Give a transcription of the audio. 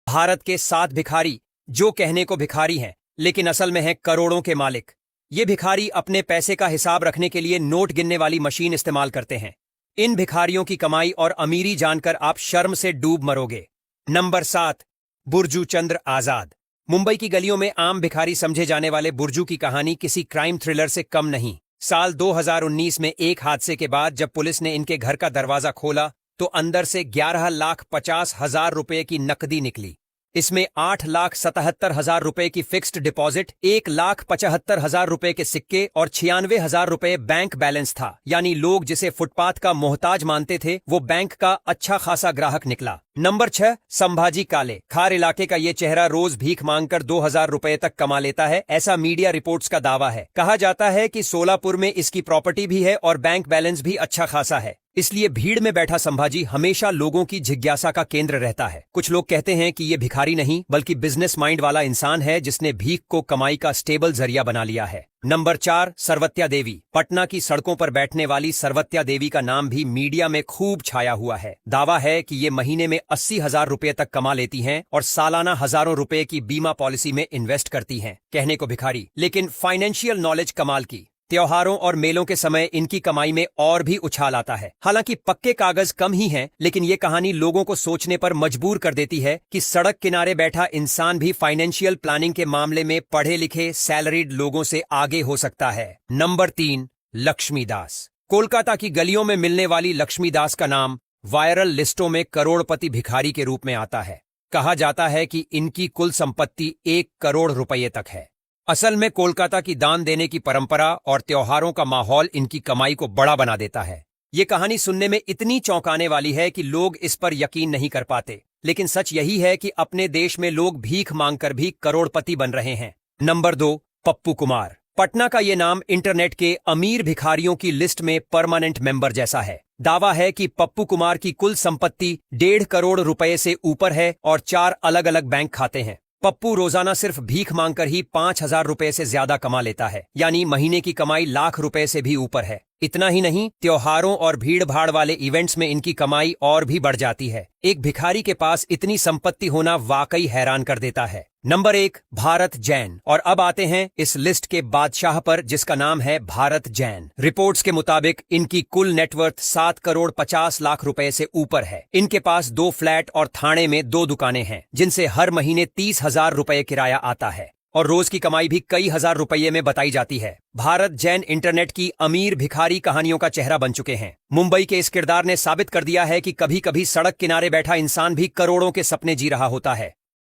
भारत के 7 भिखारी जो कहने को भिखारी हैं लेकिन असल में हैं करोड़ों के मालिक। ये भिखारी अपने पैसे का हिसाब रखने के लिए नोट गिनने वाली मशीन इस्तेमाल करते हैं। इन भिखारियों की कमाई और अमीरी जानकर आप शर्म से डूब मरोगे। नंबर 7, बुरजू चंद्र आजाद। मुंबई की गलियों में आम भिखारी समझे जाने वाले बुरजू की कहानी किसी क्राइम थ्रिलर से कम नहीं। साल 2019 में एक हादसे के बाद जब पुलिस ने इनके घर का दरवाजा खोला तो अंदर से 11,50,000 रुपए की नकदी निकली। इसमें 8,77,000 रुपए की फिक्स्ड डिपॉजिट, 1,75,000 रुपए के सिक्के और 96,000 रुपए बैंक बैलेंस था। यानी लोग जिसे फुटपाथ का मोहताज मानते थे वो बैंक का अच्छा खासा ग्राहक निकला। नंबर 6, संभाजी काले। खार इलाके का ये चेहरा रोज भीख मांगकर 2,000 रुपए तक कमा लेता है, ऐसा मीडिया रिपोर्ट्स का दावा है। कहा जाता है कि सोलापुर में इसकी प्रॉपर्टी भी है और बैंक बैलेंस भी अच्छा खासा है, इसलिए भीड़ में बैठा संभाजी हमेशा लोगों की जिज्ञासा का केंद्र रहता है। कुछ लोग कहते हैं कि ये भिखारी नहीं बल्कि बिजनेस माइंड वाला इंसान है जिसने भीख को कमाई का स्टेबल जरिया बना लिया है। नंबर 4, सरवत्या देवी। पटना की सड़कों पर बैठने वाली सरवत्या देवी का नाम भी मीडिया में खूब छाया हुआ है। दावा है कि ये महीने में 80,000 रुपए तक कमा लेती हैं और सालाना हजारों रुपए की बीमा पॉलिसी में इन्वेस्ट करती हैं। कहने को भिखारी लेकिन फाइनेंशियल नॉलेज कमाल की। त्योहारों और मेलों के समय इनकी कमाई में और भी उछाल आता है। हालांकि पक्के कागज कम ही हैं, लेकिन ये कहानी लोगों को सोचने पर मजबूर कर देती है कि सड़क किनारे बैठा इंसान भी फाइनेंशियल प्लानिंग के मामले में पढ़े लिखे सैलरीड लोगों से आगे हो सकता है। नंबर 3, लक्ष्मी दास। कोलकाता की गलियों में मिलने वाली लक्ष्मी दास का नाम वायरल लिस्टों में करोड़पति भिखारी के रूप में आता है। कहा जाता है कि इनकी कुल संपत्ति 1 करोड़ रुपये तक है। असल में कोलकाता की दान देने की परंपरा और त्योहारों का माहौल इनकी कमाई को बड़ा बना देता है। ये कहानी सुनने में इतनी चौंकाने वाली है कि लोग इस पर यकीन नहीं कर पाते, लेकिन सच यही है कि अपने देश में लोग भीख मांगकर भी करोड़पति बन रहे हैं। नंबर 2, पप्पू कुमार। पटना का ये नाम इंटरनेट के अमीर भिखारियों की लिस्ट में परमानेंट मेंबर जैसा है। दावा है कि पप्पू कुमार की कुल संपत्ति 1.5 करोड़ रुपए से ऊपर है और 4 अलग अलग बैंक खाते हैं। पप्पू रोजाना सिर्फ भीख मांगकर ही 5,000 रुपए से ज्यादा कमा लेता है, यानी महीने की कमाई लाख रुपए से भी ऊपर है। इतना ही नहीं, त्योहारों और भीड़ भाड़ वाले इवेंट्स में इनकी कमाई और भी बढ़ जाती है। एक भिखारी के पास इतनी संपत्ति होना वाकई हैरान कर देता है। नंबर 1, भारत जैन। और अब आते हैं इस लिस्ट के बादशाह पर जिसका नाम है भारत जैन। रिपोर्ट्स के मुताबिक इनकी कुल नेटवर्थ 7 करोड़ 50 लाख रुपए से ऊपर है। इनके पास 2 फ्लैट और थाने में 2 दुकानें हैं जिनसे हर महीने 30,000 रुपए किराया आता है और रोज की कमाई भी कई हजार रुपये में बताई जाती है। भारत जैन इंटरनेट की अमीर भिखारी कहानियों का चेहरा बन चुके हैं। मुंबई के इस किरदार ने साबित कर दिया है कि कभी कभी सड़क किनारे बैठा इंसान भी करोड़ों के सपने जी रहा होता है।